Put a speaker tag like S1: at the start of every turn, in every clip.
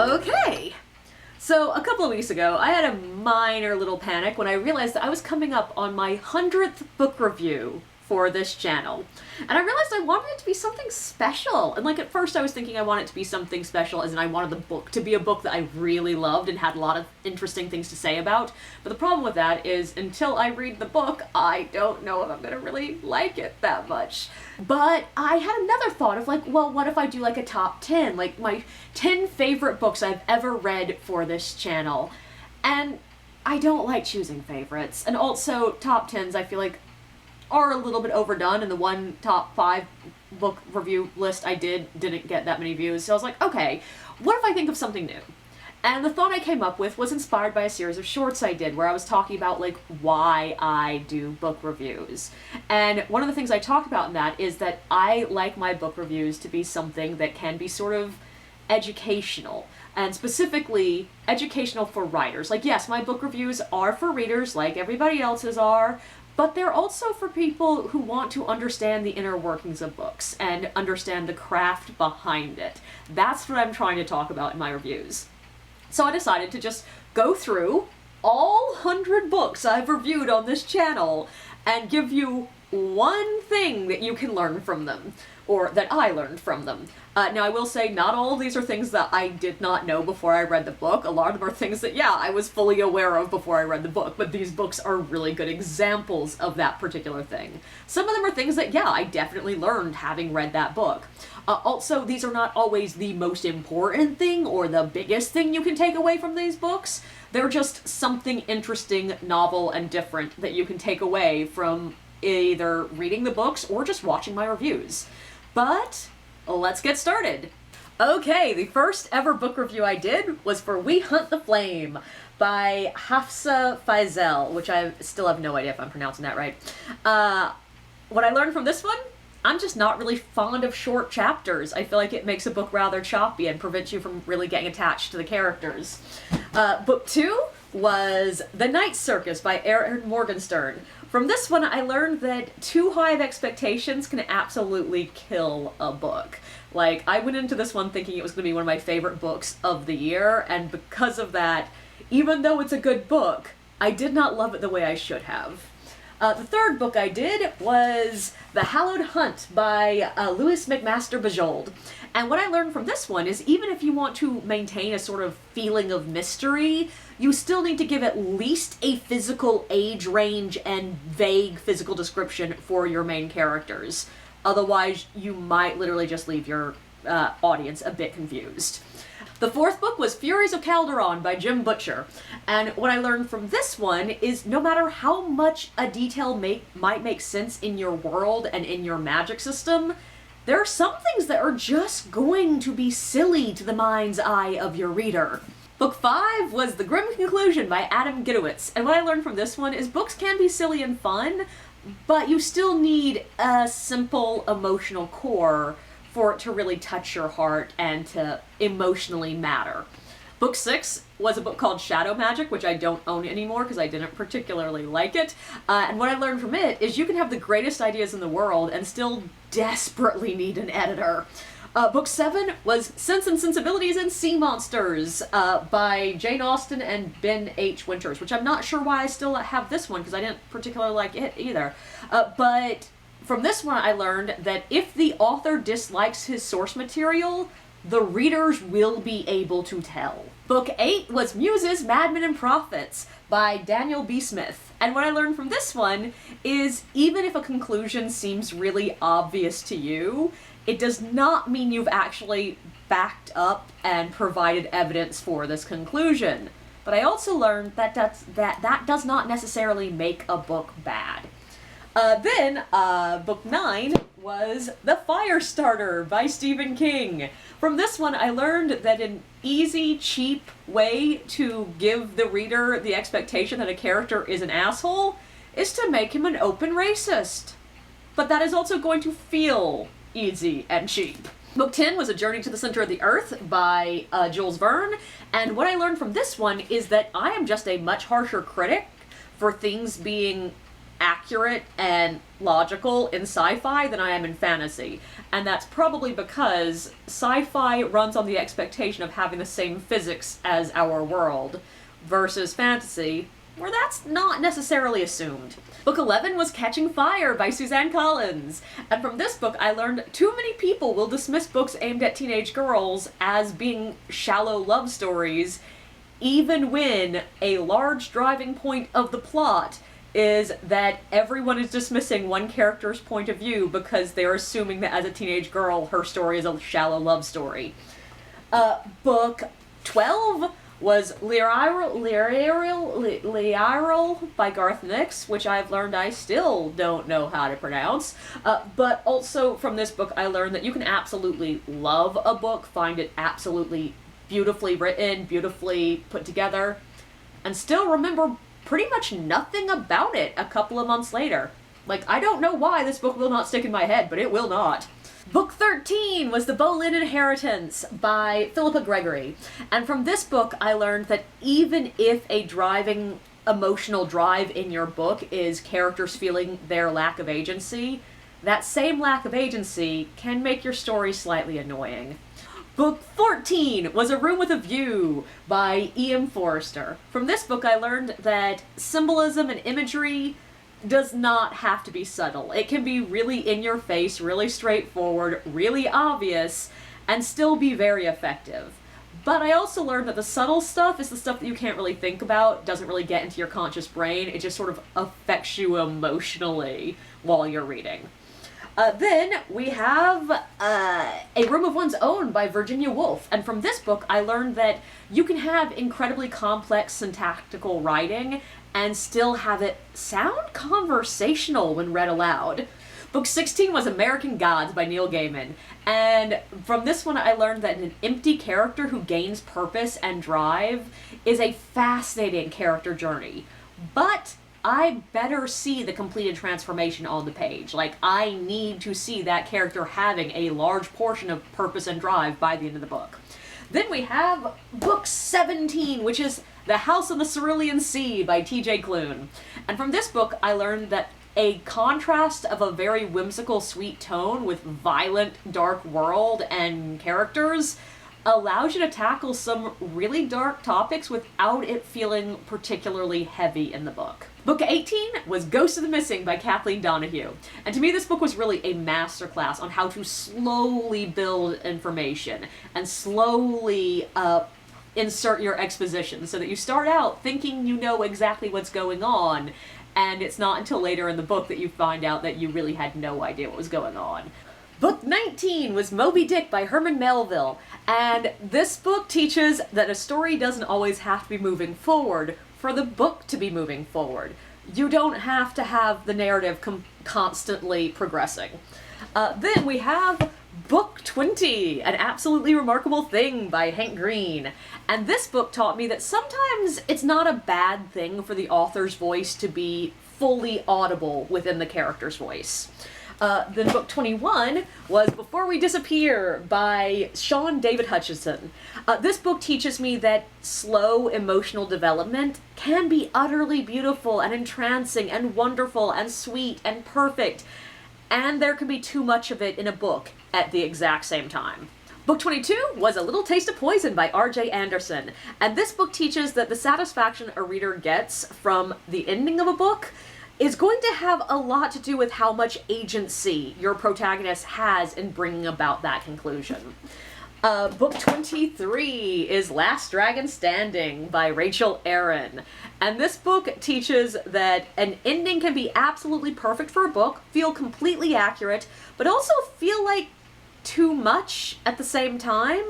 S1: Okay, so a couple of weeks ago, I had a minor little panic when I realized that I was coming up on my 100th book review for this channel. And I realized I wanted it to be something special. And like at first I was thinking I wanted it to be something special as in I wanted the book to be a book that I really loved and had a lot of interesting things to say about. But the problem with that is until I read the book, I don't know if I'm gonna really like it that much. But I had another thought of like, well, what if I do like a top 10? Like my 10 favorite books I've ever read for this channel. And I don't like choosing favorites. And also top 10s I feel like are a little bit overdone, and the one top 5 book review list I didn't get that many views, so I was like, okay, what if I think of something new? And the thought I came up with was inspired by a series of shorts I did where I was talking about like why I do book reviews. And one of the things I talked about in that is that I like my book reviews to be something that can be sort of educational, and specifically educational for writers. Like yes, my book reviews are for readers like everybody else's are, but they're also for people who want to understand the inner workings of books and understand the craft behind it. That's what I'm trying to talk about in my reviews. So I decided to just go through all 100 books I've reviewed on this channel and give you one thing that you can learn from them, or that I learned from them. Now I will say not all of these are things that I did not know before I read the book. A lot of them are things that, yeah, I was fully aware of before I read the book, but these books are really good examples of that particular thing. Some of them are things that, yeah, I definitely learned having read that book. Also, these are not always the most important thing or the biggest thing you can take away from these books. They're just something interesting, novel, and different that you can take away from either reading the books or just watching my reviews. But let's get started. Okay, the first ever book review I did was for We Hunt the Flame by Hafsa Faisal, which I still have no idea if I'm pronouncing that right. What I learned from this one, I'm just not really fond of short chapters. I feel like it makes a book rather choppy and prevents you from really getting attached to the characters. Book 2 was The Night Circus by Erin Morgenstern. From this one, I learned that too high of expectations can absolutely kill a book. Like, I went into this one thinking it was going to be one of my favorite books of the year, and because of that, even though it's a good book, I did not love it the way I should have. The third book I did was The Hallowed Hunt by Louis McMaster Bujold. And what I learned from this one is even if you want to maintain a sort of feeling of mystery, you still need to give at least a physical age range and vague physical description for your main characters. Otherwise, you might literally just leave your audience a bit confused. The fourth book was Furies of Calderon by Jim Butcher, and what I learned from this one is no matter how much a detail might make sense in your world and in your magic system, there are some things that are just going to be silly to the mind's eye of your reader. Book 5 was The Grim Conclusion by Adam Gidowitz, and what I learned from this one is books can be silly and fun, but you still need a simple emotional core for it to really touch your heart and to emotionally matter. Book 6 was a book called Shadow Magic, which I don't own anymore because I didn't particularly like it. And what I learned from it is you can have the greatest ideas in the world and still desperately need an editor. Book 7 was Sense and Sensibilities and Sea Monsters by Jane Austen and Ben H. Winters, which I'm not sure why I still have this one because I didn't particularly like it either. But from this one I learned that if the author dislikes his source material, the readers will be able to tell. Book 8 was Muses, Madmen, and Prophets by Daniel B. Smith. And what I learned from this one is even if a conclusion seems really obvious to you, it does not mean you've actually backed up and provided evidence for this conclusion. But I also learned that that does not necessarily make a book bad. Then, book 9 was The Firestarter by Stephen King. From this one, I learned that an easy, cheap way to give the reader the expectation that a character is an asshole is to make him an open racist. But that is also going to feel easy and cheap. Book 10 was A Journey to the Center of the Earth by Jules Verne, and what I learned from this one is that I am just a much harsher critic for things being accurate and logical in sci-fi than I am in fantasy. And that's probably because sci-fi runs on the expectation of having the same physics as our world, versus fantasy, where that's not necessarily assumed. Book 11 was Catching Fire by Suzanne Collins. And from this book, I learned too many people will dismiss books aimed at teenage girls as being shallow love stories, even when a large driving point of the plot is that everyone is dismissing one character's point of view because they're assuming that as a teenage girl, her story is a shallow love story. Book 12 was Learial by Garth Nix, which I've learned I still don't know how to pronounce. But also from this book, I learned that you can absolutely love a book, find it absolutely beautifully written, beautifully put together, and still remember pretty much nothing about it a couple of months later. Like, I don't know why this book will not stick in my head, but it will not. Book 13 was The Boleyn Inheritance by Philippa Gregory. And from this book, I learned that even if a driving emotional drive in your book is characters feeling their lack of agency, that same lack of agency can make your story slightly annoying. Book 14 was A Room with a View by E.M. Forster. From this book, I learned that symbolism and imagery does not have to be subtle. It can be really in your face, really straightforward, really obvious, and still be very effective. But I also learned that the subtle stuff is the stuff that you can't really think about, doesn't really get into your conscious brain, it just sort of affects you emotionally while you're reading. Then we have A Room of One's Own by Virginia Woolf. And from this book, I learned that you can have incredibly complex syntactical writing and still have it sound conversational when read aloud. Book 16 was American Gods by Neil Gaiman. And from this one, I learned that an empty character who gains purpose and drive is a fascinating character journey. But I better see the completed transformation on the page. Like, I need to see that character having a large portion of purpose and drive by the end of the book. Then we have book 17, which is The House on the Cerulean Sea by T.J. Klune. And from this book, I learned that a contrast of a very whimsical, sweet tone with violent, dark world and characters allows you to tackle some really dark topics without it feeling particularly heavy in the book. Book 18 was Ghost of the Missing by Kathleen Donahue. And to me, this book was really a masterclass on how to slowly build information and slowly insert your exposition so that you start out thinking you know exactly what's going on, and it's not until later in the book that you find out that you really had no idea what was going on. Book 19 was Moby Dick by Herman Melville, and this book teaches that a story doesn't always have to be moving forward for the book to be moving forward. You don't have to have the narrative constantly progressing. Then we have Book 20, An Absolutely Remarkable Thing by Hank Green. And this book taught me that sometimes it's not a bad thing for the author's voice to be fully audible within the character's voice. Then book 21 was Before We Disappear by Sean David Hutchinson. This book teaches me that slow emotional development can be utterly beautiful and entrancing and wonderful and sweet and perfect, and there can be too much of it in a book at the exact same time. Book 22 was A Little Taste of Poison by R.J. Anderson, and this book teaches that the satisfaction a reader gets from the ending of a book is going to have a lot to do with how much agency your protagonist has in bringing about that conclusion. Book 23 is Last Dragon Standing by Rachel Aaron. And this book teaches that an ending can be absolutely perfect for a book, feel completely accurate, but also feel like too much at the same time.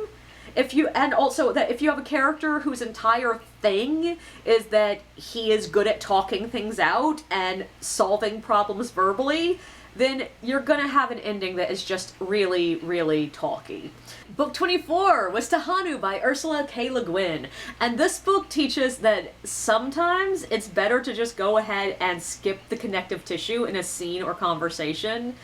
S1: And also that if you have a character whose entire thing is that he is good at talking things out and solving problems verbally, then you're gonna have an ending that is just really, really talky. Book 24 was Tahanu by Ursula K. Le Guin, and this book teaches that sometimes it's better to just go ahead and skip the connective tissue in a scene or conversation.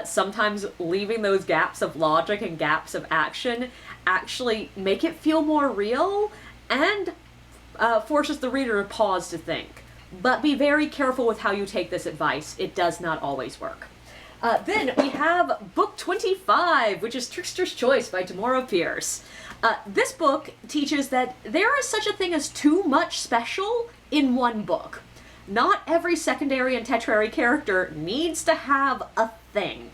S1: Sometimes leaving those gaps of logic and gaps of action actually make it feel more real and forces the reader to pause to think. but be very careful with how you take this advice. It does not always work. Then we have book 25, which is Trickster's Choice by Tamora Pierce. This book teaches that there is such a thing as too much special in one book. Not every secondary and tertiary character needs to have a thing.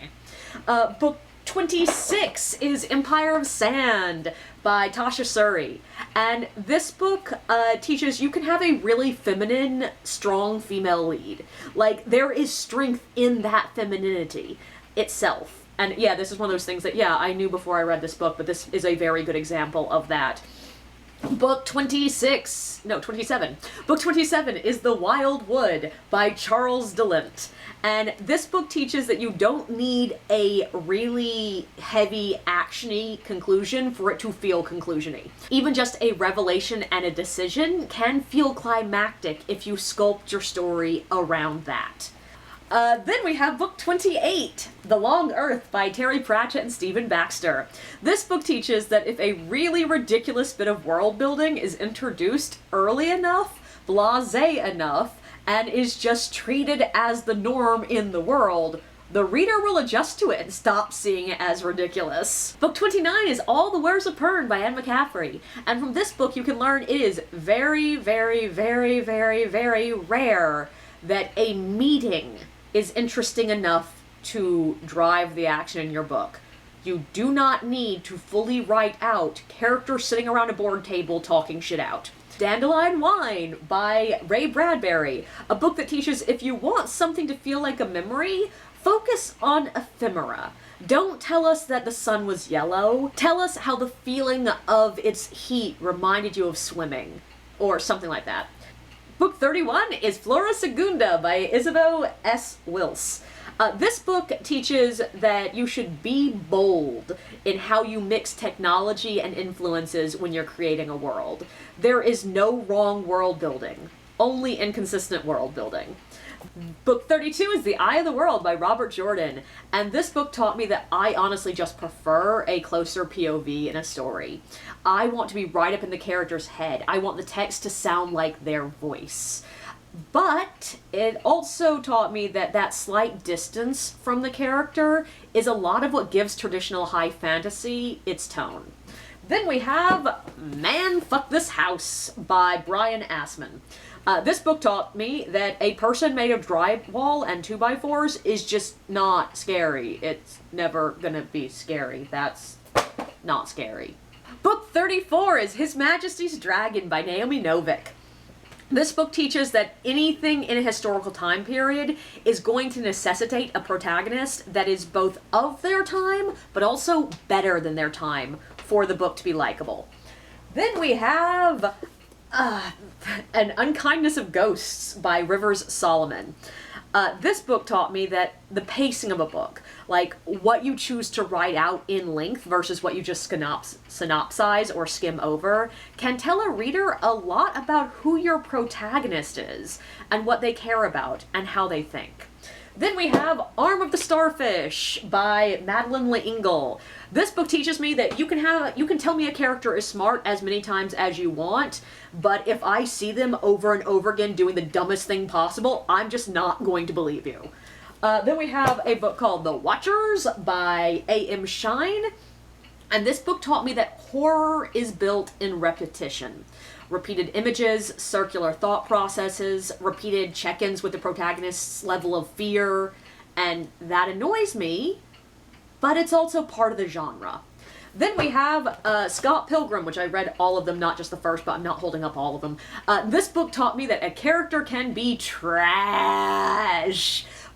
S1: Book 26 is Empire of Sand by Tasha Suri. And this book teaches you can have a really feminine, strong female lead. Like, there is strength in that femininity itself. And yeah, this is one of those things that, yeah, I knew before I read this book, but this is a very good example of that. Book 27. Book 27 is The Wild Wood by Charles DeLint. And this book teaches that you don't need a really heavy, action-y conclusion for it to feel conclusion-y. Even just a revelation and a decision can feel climactic if you sculpt your story around that. Then we have book 28, The Long Earth by Terry Pratchett and Stephen Baxter. This book teaches that if a really ridiculous bit of world building is introduced early enough, blasé enough, and is just treated as the norm in the world, the reader will adjust to it and stop seeing it as ridiculous. Book 29 is All the Wares of Pern by Anne McCaffrey, and from this book you can learn it is very, very, very, very, very rare that a meeting is interesting enough to drive the action in your book. You do not need to fully write out characters sitting around a board table talking shit out. Dandelion Wine by Ray Bradbury, a book that teaches if you want something to feel like a memory, focus on ephemera. Don't tell us that the sun was yellow. Tell us how the feeling of its heat reminded you of swimming, or something like that. Book 31 is Flora Segunda by Isabeau S. Wills. This book teaches that you should be bold in how you mix technology and influences when you're creating a world. There is no wrong world building, only inconsistent world building. Book 32 is The Eye of the World by Robert Jordan, and this book taught me that I honestly just prefer a closer POV in a story. I want to be right up in the character's head. I want the text to sound like their voice. But it also taught me that that slight distance from the character is a lot of what gives traditional high fantasy its tone. Then we have Man Fuck This House by Brian Assman. This book taught me that a person made of drywall and 2x4s is just not scary. It's never gonna be scary. That's not scary. Book 34 is His Majesty's Dragon by Naomi Novik. This book teaches that anything in a historical time period is going to necessitate a protagonist that is both of their time, but also better than their time for the book to be likable. Then we have An Unkindness of Ghosts by Rivers Solomon. This book taught me that the pacing of a book, like what you choose to write out in length versus what you just synopsize or skim over, can tell a reader a lot about who your protagonist is and what they care about and how they think. Then we have Arm of the Starfish by Madeleine L'Engle. This book teaches me that you can tell me a character is smart as many times as you want, but if I see them over and over again doing the dumbest thing possible, I'm just not going to believe you. Then we have a book called The Watchers by A.M. Shine, and this book taught me that horror is built in repetition. Repeated images, circular thought processes, repeated check-ins with the protagonist's level of fear, and that annoys me, but it's also part of the genre. Then we have Scott Pilgrim, which I read all of them, not just the first, but I'm not holding up all of them. This book taught me that a character can be trash,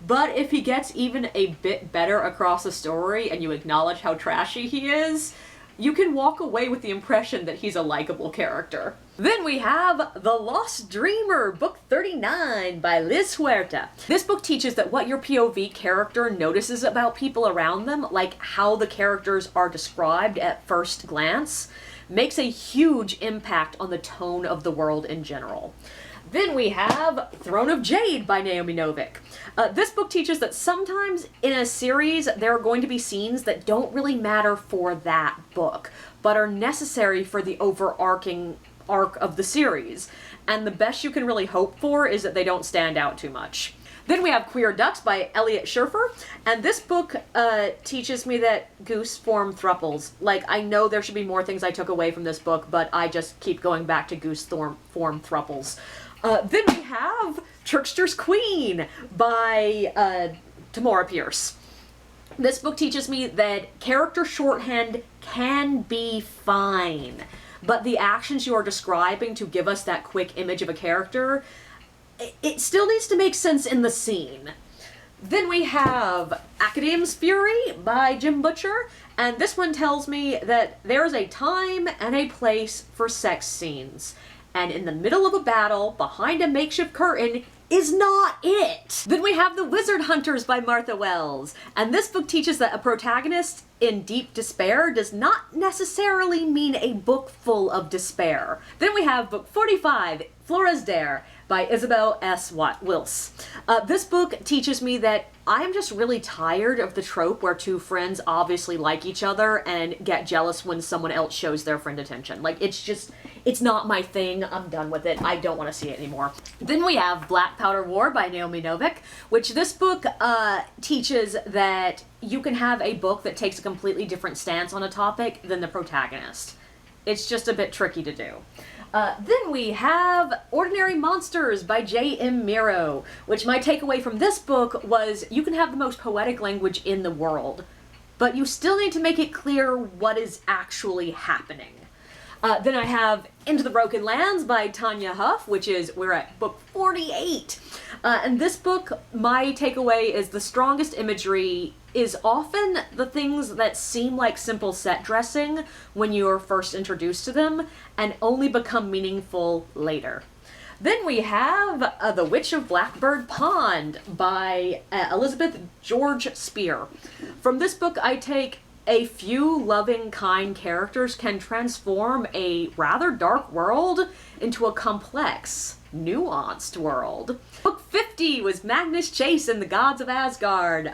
S1: but if he gets even a bit better across the story and you acknowledge how trashy he is, you can walk away with the impression that he's a likable character. Then we have The Lost Dreamer, book 39 by Liz Huerta. This book teaches that what your POV character notices about people around them, like how the characters are described at first glance, makes a huge impact on the tone of the world in general. Then we have Throne of Jade by Naomi Novik. This book teaches that sometimes in a series there are going to be scenes that don't really matter for that book, but are necessary for the overarching arc of the series. And the best you can really hope for is that they don't stand out too much. Then we have Queer Ducks by Elliot Scherfer, and this book teaches me that goose form thruples. Like, I know there should be more things I took away from this book, but I just keep going back to goose form thruples. Then we have Trickster's Queen by Tamora Pierce. This book teaches me that character shorthand can be fine, but the actions you are describing to give us that quick image of a character, it still needs to make sense in the scene. Then we have Academ's Fury by Jim Butcher, and this one tells me that there's a time and a place for sex scenes, and in the middle of a battle, behind a makeshift curtain, is not it. Then we have The Wizard Hunters by Martha Wells, and this book teaches that a protagonist in deep despair does not necessarily mean a book full of despair. Then we have book 45, Flores Dare, by Isabel S. Wills. This book teaches me that I'm just really tired of the trope where two friends obviously like each other and get jealous when someone else shows their friend attention. Like, it's not my thing. I'm done with it. I don't want to see it anymore. Then we have Black Powder War by Naomi Novik, which this book teaches that you can have a book that takes a completely different stance on a topic than the protagonist. It's just a bit tricky to do. Then we have Ordinary Monsters by J.M. Miro, which my takeaway from this book was you can have the most poetic language in the world, but you still need to make it clear what is actually happening. Then I have Into the Broken Lands by Tanya Huff, we're at book 48. And this book, my takeaway is the strongest imagery is often the things that seem like simple set dressing when you are first introduced to them and only become meaningful later. Then we have The Witch of Blackbird Pond by Elizabeth George Spear. From this book, I take a few loving, kind characters can transform a rather dark world into a complex, nuanced world. Book 50 was Magnus Chase and the Gods of Asgard.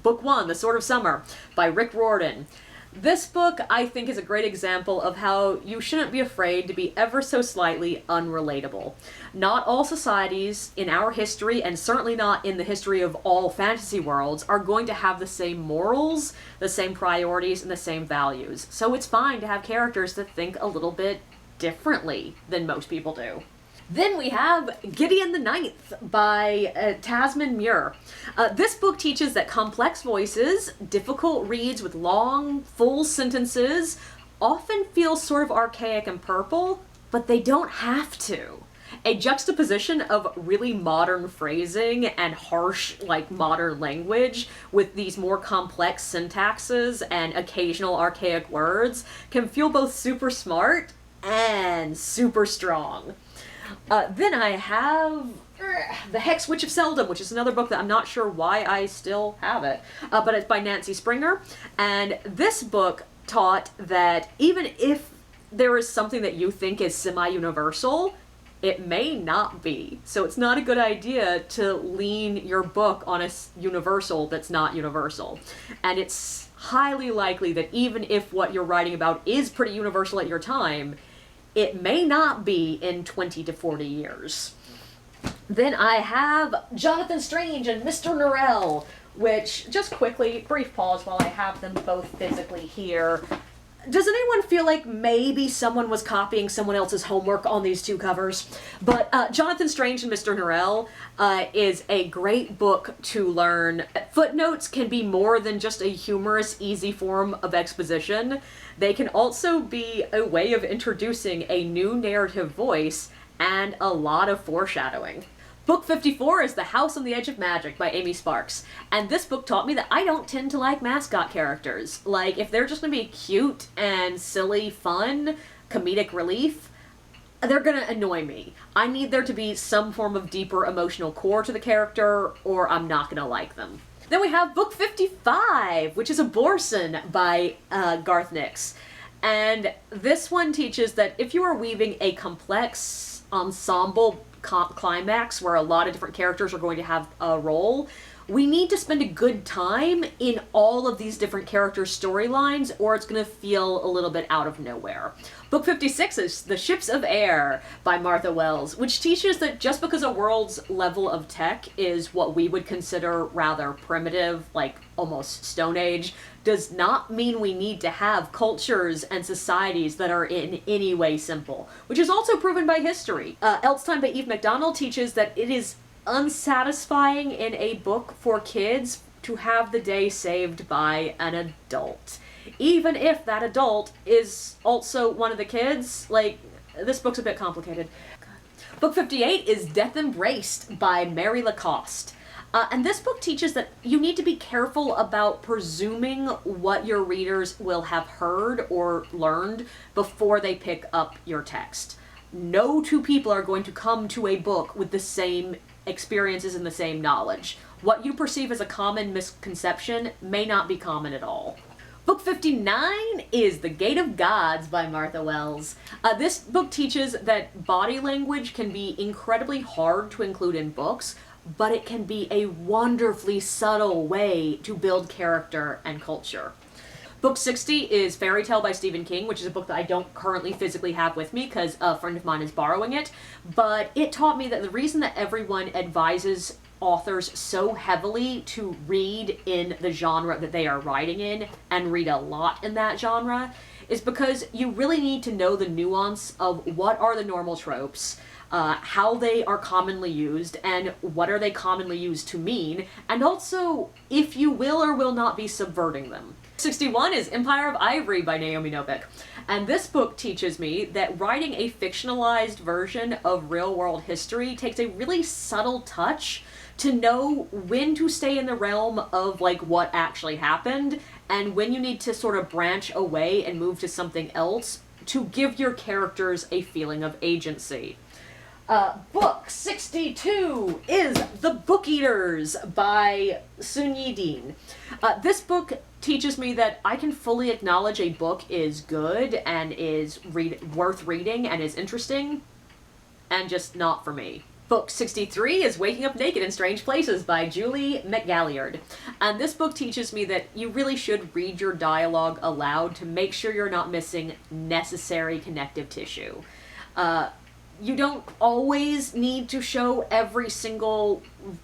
S1: Book 1, The Sword of Summer, by Rick Riordan. This book, I think, is a great example of how you shouldn't be afraid to be ever so slightly unrelatable. Not all societies in our history, and certainly not in the history of all fantasy worlds, are going to have the same morals, the same priorities, and the same values. So it's fine to have characters that think a little bit differently than most people do. Then we have Gideon the Ninth by Tasman Muir. This book teaches that complex voices, difficult reads with long, full sentences, often feel sort of archaic and purple, but they don't have to. A juxtaposition of really modern phrasing and harsh, modern language with these more complex syntaxes and occasional archaic words can feel both super smart and super strong. Then I have The Hex Witch of Seldom, which is another book that I'm not sure why I still have it, but it's by Nancy Springer. And this book taught that even if there is something that you think is semi-universal, it may not be. So it's not a good idea to lean your book on a universal that's not universal. And it's highly likely that even if what you're writing about is pretty universal at your time, it may not be in 20 to 40 years. Then I have Jonathan Strange and Mr. Norrell, which, just quickly, brief pause while I have them both physically here. Does anyone feel like maybe someone was copying someone else's homework on these two covers? But Jonathan Strange and Mr. Norrell is a great book to learn. Footnotes can be more than just a humorous, easy form of exposition. They can also be a way of introducing a new narrative voice and a lot of foreshadowing. Book 54 is The House on the Edge of Magic by Amy Sparks, and this book taught me that I don't tend to like mascot characters. Like, if they're just gonna be cute and silly fun, comedic relief, they're gonna annoy me. I need there to be some form of deeper emotional core to the character, or I'm not gonna like them. Then we have book 55, which is Abortion by Garth Nix. And this one teaches that if you are weaving a complex ensemble climax where a lot of different characters are going to have a role, We need to spend a good time in all of these different character storylines, or it's going to feel a little bit out of nowhere. Book 56 is The Ships of Air by Martha Wells, which teaches that just because a world's level of tech is what we would consider rather primitive, like almost Stone Age, does not mean we need to have cultures and societies that are in any way simple, which is also proven by history. Else Time by Eve McDonald teaches that it is unsatisfying in a book for kids to have the day saved by an adult. Even if that adult is also one of the kids, like, this book's a bit complicated. Book 58 is Death Embraced by Mary Lacoste. And this book teaches that you need to be careful about presuming what your readers will have heard or learned before they pick up your text. No two people are going to come to a book with the same experiences and the same knowledge. What you perceive as a common misconception may not be common at all. Book 59 is The Gate of Gods by Martha Wells. This book teaches that body language can be incredibly hard to include in books, but it can be a wonderfully subtle way to build character and culture. Book 60 is Fairy Tale by Stephen King, which is a book that I don't currently physically have with me because a friend of mine is borrowing it, but it taught me that the reason that everyone advises authors so heavily to read in the genre that they are writing in and read a lot in that genre is because you really need to know the nuance of what are the normal tropes, how they are commonly used, and what are they commonly used to mean, and also if you will or will not be subverting them. 61 is Empire of Ivory by Naomi Novik. And this book teaches me that writing a fictionalized version of real-world history takes a really subtle touch to know when to stay in the realm of, like, what actually happened, and when you need to sort of branch away and move to something else to give your characters a feeling of agency. Book 62 is The Book Eaters by Sun Yi Dean. This book teaches me that I can fully acknowledge a book is good and is worth reading and is interesting, and just not for me. Book 63 is Waking Up Naked in Strange Places by Julie McGalliard. And this book teaches me that you really should read your dialogue aloud to make sure you're not missing necessary connective tissue. You don't always need to show every single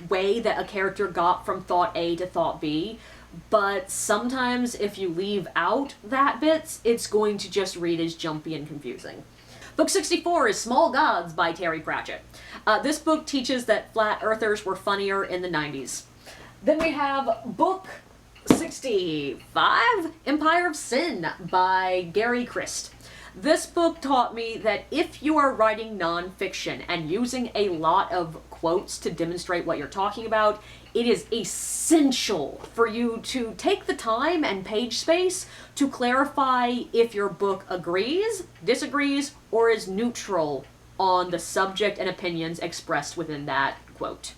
S1: way that a character got from thought A to thought B, but sometimes if you leave out that bits, it's going to just read as jumpy and confusing. Book 64 is Small Gods by Terry Pratchett. This book teaches that flat earthers were funnier in the 90s. Then we have book 65, Empire of Sin by Gary Crist. This book taught me that if you are writing nonfiction and using a lot of quotes to demonstrate what you're talking about, it is essential for you to take the time and page space to clarify if your book agrees, disagrees, or is neutral on the subject and opinions expressed within that quote.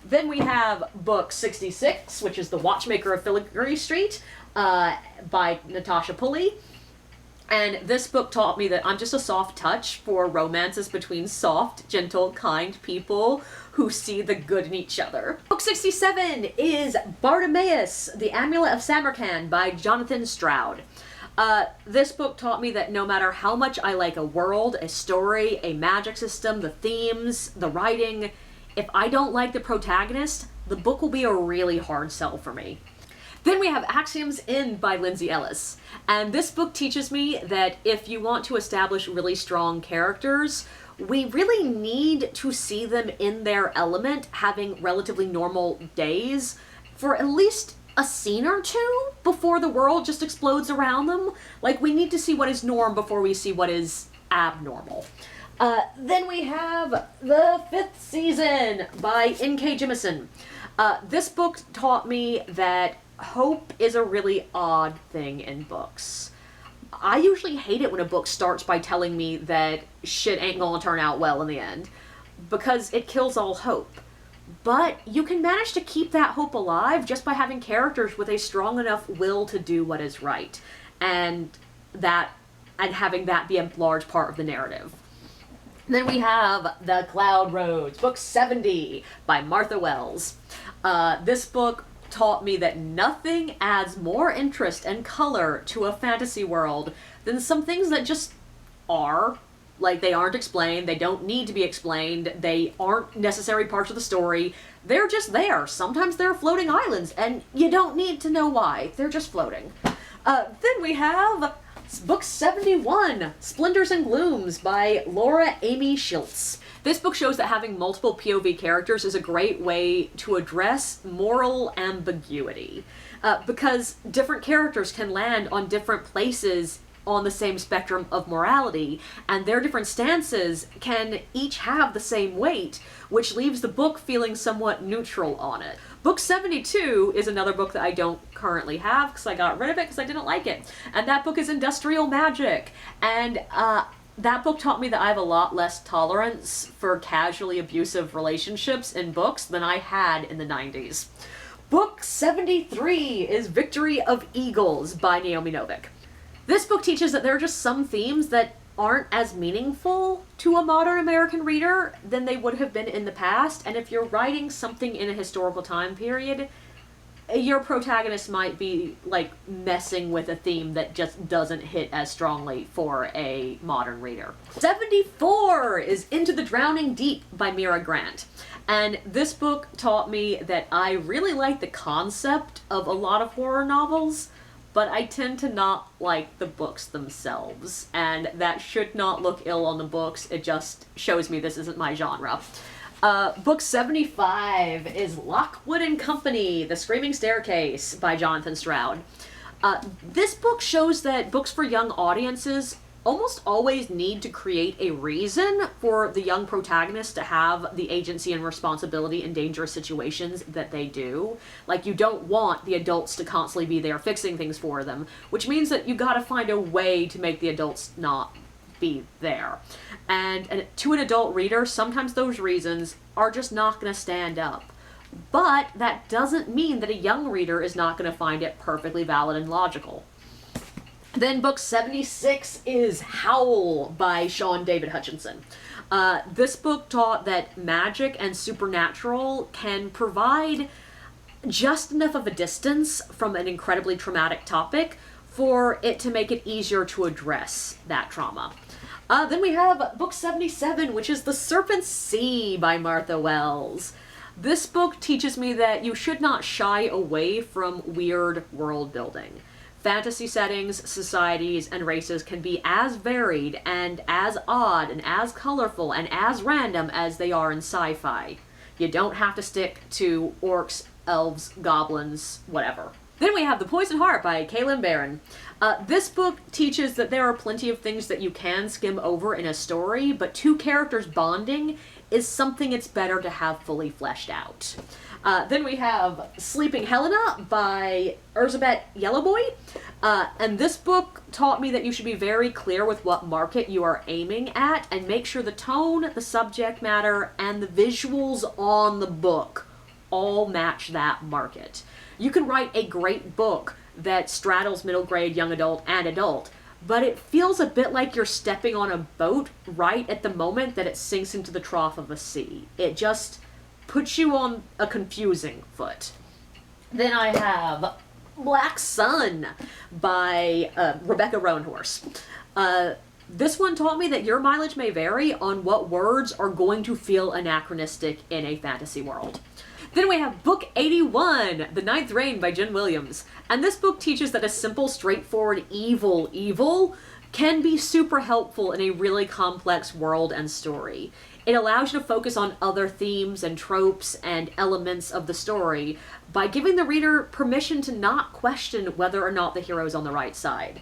S1: Then we have book 66, which is The Watchmaker of Filigree Street by Natasha Pulley. And this book taught me that I'm just a soft touch for romances between soft, gentle, kind people who see the good in each other. Book 67 is Bartimaeus, The Amulet of Samarkand by Jonathan Stroud. This book taught me that no matter how much I like a world, a story, a magic system, the themes, the writing, if I don't like the protagonist, the book will be a really hard sell for me. Then we have Axioms In by Lindsay Ellis. And this book teaches me that if you want to establish really strong characters, we really need to see them in their element, having relatively normal days, for at least a scene or two before the world just explodes around them. Like, we need to see what is norm before we see what is abnormal. Then we have The Fifth Season by N.K. Jemisin. This book taught me that hope is a really odd thing in books. I usually hate it when a book starts by telling me that shit ain't gonna turn out well in the end, because it kills all hope. But you can manage to keep that hope alive just by having characters with a strong enough will to do what is right, and having that be a large part of the narrative. Then we have The Cloud Roads, book 70 by Martha Wells. This book taught me that nothing adds more interest and color to a fantasy world than some things that just are. Like, they aren't explained, they don't need to be explained, they aren't necessary parts of the story, they're just there. Sometimes they're floating islands, and you don't need to know why, they're just floating. Then we have book 71, Splendors and Glooms by Laura Amy Schiltz. This book shows that having multiple POV characters is a great way to address moral ambiguity, because different characters can land on different places on the same spectrum of morality, and their different stances can each have the same weight, which leaves the book feeling somewhat neutral on it. Book 72 is another book that I don't currently have because I got rid of it because I didn't like it, and that book is Industrial Magic, and that book taught me that I have a lot less tolerance for casually abusive relationships in books than I had in the 90s. Book 73 is Victory of Eagles by Naomi Novik. This book teaches that there are just some themes that aren't as meaningful to a modern American reader than they would have been in the past, and if you're writing something in a historical time period, your protagonist might be, like, messing with a theme that just doesn't hit as strongly for a modern reader. 74 is Into the Drowning Deep by Mira Grant. And this book taught me that I really like the concept of a lot of horror novels, but I tend to not like the books themselves, and that should not look ill on the books, it just shows me this isn't my genre. Book 75 is Lockwood and Company, The Screaming Staircase by Jonathan Stroud. This book shows that books for young audiences almost always need to create a reason for the young protagonist to have the agency and responsibility in dangerous situations that they do. Like, you don't want the adults to constantly be there fixing things for them, which means that you gotta find a way to make the adults not be there. And to an adult reader, sometimes those reasons are just not gonna stand up. But that doesn't mean that a young reader is not gonna find it perfectly valid and logical. Then book 76 is Howl by Sean David Hutchinson. This book taught that magic and supernatural can provide just enough of a distance from an incredibly traumatic topic for it to make it easier to address that trauma. Then we have book 77, which is The Serpent'S Sea by Martha Wells. This book teaches me that you should not shy away from weird world building. Fantasy settings, societies, and races can be as varied and as odd and as colorful and as random as they are in sci-fi. You don't have to stick to orcs, elves, goblins, whatever. Then we have The Poison Heart by Kaylin Barron. This book teaches that there are plenty of things that you can skim over in a story, but two characters bonding is something it's better to have fully fleshed out. Then we have Sleeping Helena by Elizabeth Yellowboy. And this book taught me that you should be very clear with what market you are aiming at and make sure the tone, the subject matter, and the visuals on the book all match that market. You can write a great book that straddles middle grade, young adult, and adult, but it feels a bit like you're stepping on a boat right at the moment that it sinks into the trough of a sea. It just puts you on a confusing foot. Then I have Black Sun by Rebecca Roanhorse. This one taught me that your mileage may vary on what words are going to feel anachronistic in a fantasy world. Then we have book 81, The Ninth Reign by Jen Williams. And this book teaches that a simple, straightforward evil can be super helpful in a really complex world and story. It allows you to focus on other themes and tropes and elements of the story by giving the reader permission to not question whether or not the hero is on the right side.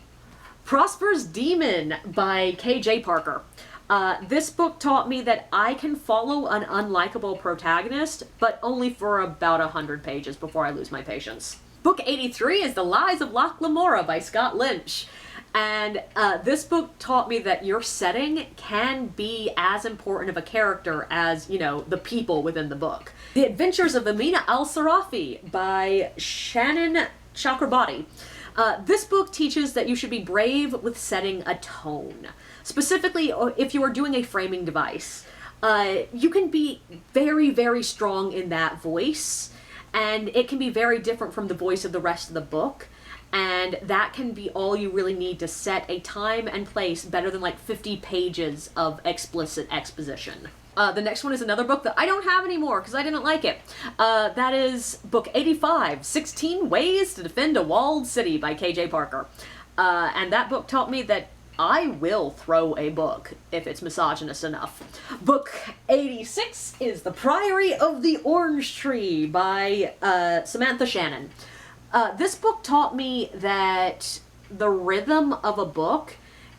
S1: Prosper's Demon by K.J. Parker. This book taught me that I can follow an unlikable protagonist, but only for about 100 pages before I lose my patience. Book 83 is The Lies of Locke Lamora by Scott Lynch. And this book taught me that your setting can be as important of a character as, you know, the people within the book. The Adventures of Amina al-Sarafi by Shannon Chakrabarti. This book teaches that you should be brave with setting a tone. Specifically, if you are doing a framing device, you can be very, very strong in that voice, and it can be very different from the voice of the rest of the book, and that can be all you really need to set a time and place better than like 50 pages of explicit exposition. The next one is another book that I don't have anymore because I didn't like it. That is book 85, 16 Ways to Defend a Walled City by K.J. Parker. And that book taught me that I will throw a book if it's misogynist enough. Book 86 is The Priory of the Orange Tree by Samantha Shannon. This book taught me that the rhythm of a book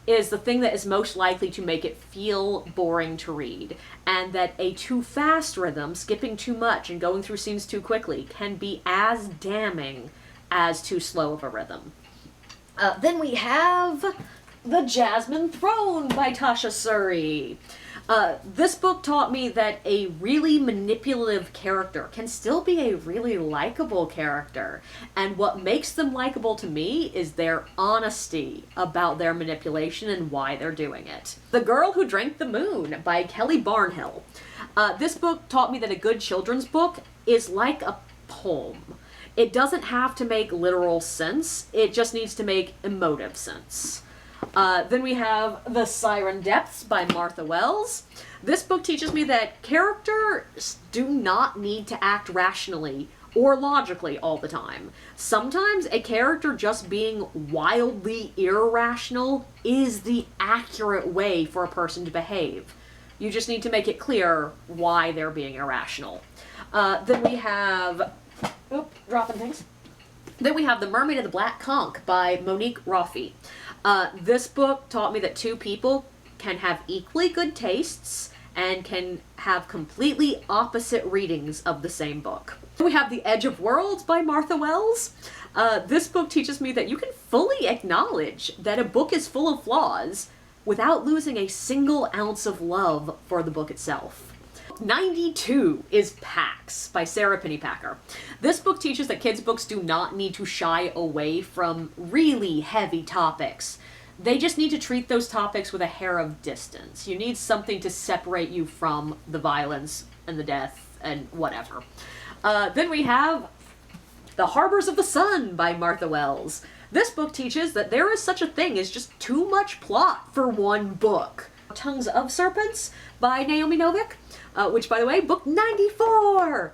S1: is the thing that is most likely to make it feel boring to read, and that a too fast rhythm, skipping too much and going through scenes too quickly, can be as damning as too slow of a rhythm. Then we have The Jasmine Throne by Tasha Suri. This book taught me that a really manipulative character can still be a really likable character, and what makes them likable to me is their honesty about their manipulation and why they're doing it. The Girl Who Drank the Moon by Kelly Barnhill. This book taught me that a good children's book is like a poem. It doesn't have to make literal sense, it just needs to make emotive sense. Then we have The Siren Depths by Martha Wells. This book teaches me that characters do not need to act rationally or logically all the time. Sometimes a character just being wildly irrational is the accurate way for a person to behave. You just need to make it clear why they're being irrational. Then we have... dropping things. Then we have The Mermaid of the Black Conch by Monique Roffey. This book taught me that two people can have equally good tastes and can have completely opposite readings of the same book. We have The Edge of Worlds by Martha Wells. This book teaches me that you can fully acknowledge that a book is full of flaws without losing a single ounce of love for the book itself. 92 is Pax by Sarah Pennypacker. This book teaches that kids' books do not need to shy away from really heavy topics. They just need to treat those topics with a hair of distance. You need something to separate you from the violence and the death and whatever. Then we have The Harbors of the Sun by Martha Wells. This book teaches that there is such a thing as just too much plot for one book. Tongues of Serpents by Naomi Novik. Which, by the way, book 94!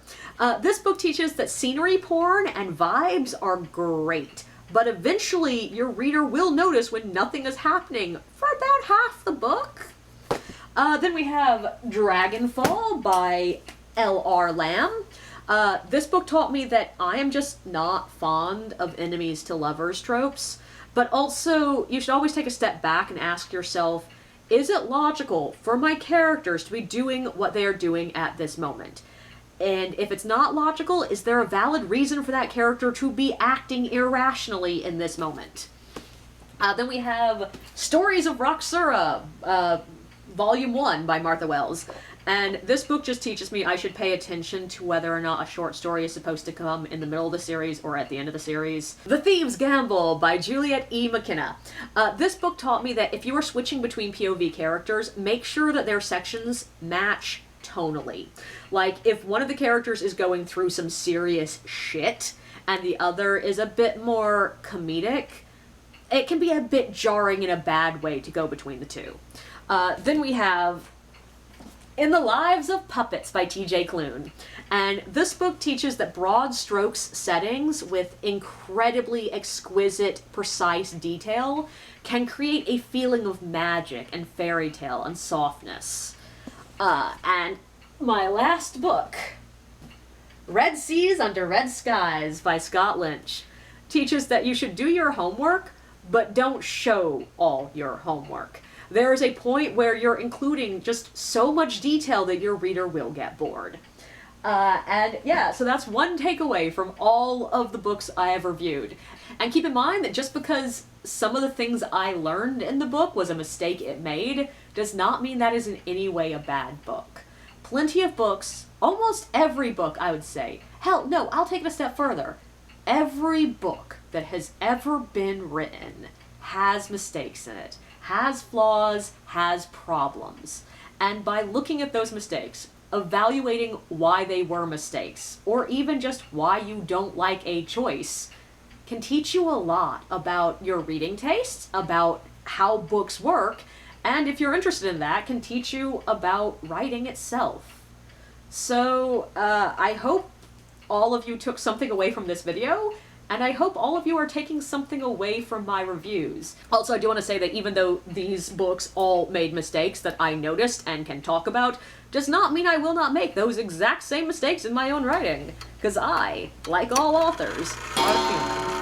S1: This book teaches that scenery porn and vibes are great, but eventually your reader will notice when nothing is happening for about half the book. Then we have Dragonfall by L.R. Lamb. This book taught me that I am just not fond of enemies to lovers tropes, but also you should always take a step back and ask yourself, is it logical for my characters to be doing what they are doing at this moment? And if it's not logical, is there a valid reason for that character to be acting irrationally in this moment? Then we have Stories of Roxura, Volume 1 by Martha Wells. And this book just teaches me I should pay attention to whether or not a short story is supposed to come in the middle of the series or at the end of the series. The Thieves' Gamble by Juliet E. McKenna. This book taught me that if you are switching between POV characters, make sure that their sections match tonally. Like, if one of the characters is going through some serious shit and the other is a bit more comedic, it can be a bit jarring in a bad way to go between the two. Then we have In the Lives of Puppets by T.J. Klune. And this book teaches that broad strokes settings with incredibly exquisite, precise detail can create a feeling of magic and fairy tale and softness. And my last book, Red Seas Under Red Skies by Scott Lynch, teaches that you should do your homework, but don't show all your homework. There is a point where you're including just so much detail that your reader will get bored. And yeah, so that's one takeaway from all of the books I have reviewed. And keep in mind that just because some of the things I learned in the book was a mistake it made, does not mean that is in any way a bad book. Plenty of books, almost every book I would say, hell no, I'll take it a step further. Every book that has ever been written has mistakes in it, has flaws, has problems. And by looking at those mistakes, evaluating why they were mistakes, or even just why you don't like a choice, can teach you a lot about your reading tastes, about how books work, and if you're interested in that, can teach you about writing itself. So, I hope all of you took something away from this video, and I hope all of you are taking something away from my reviews. Also, I do want to say that even though these books all made mistakes that I noticed and can talk about, does not mean I will not make those exact same mistakes in my own writing, because I, like all authors, are human.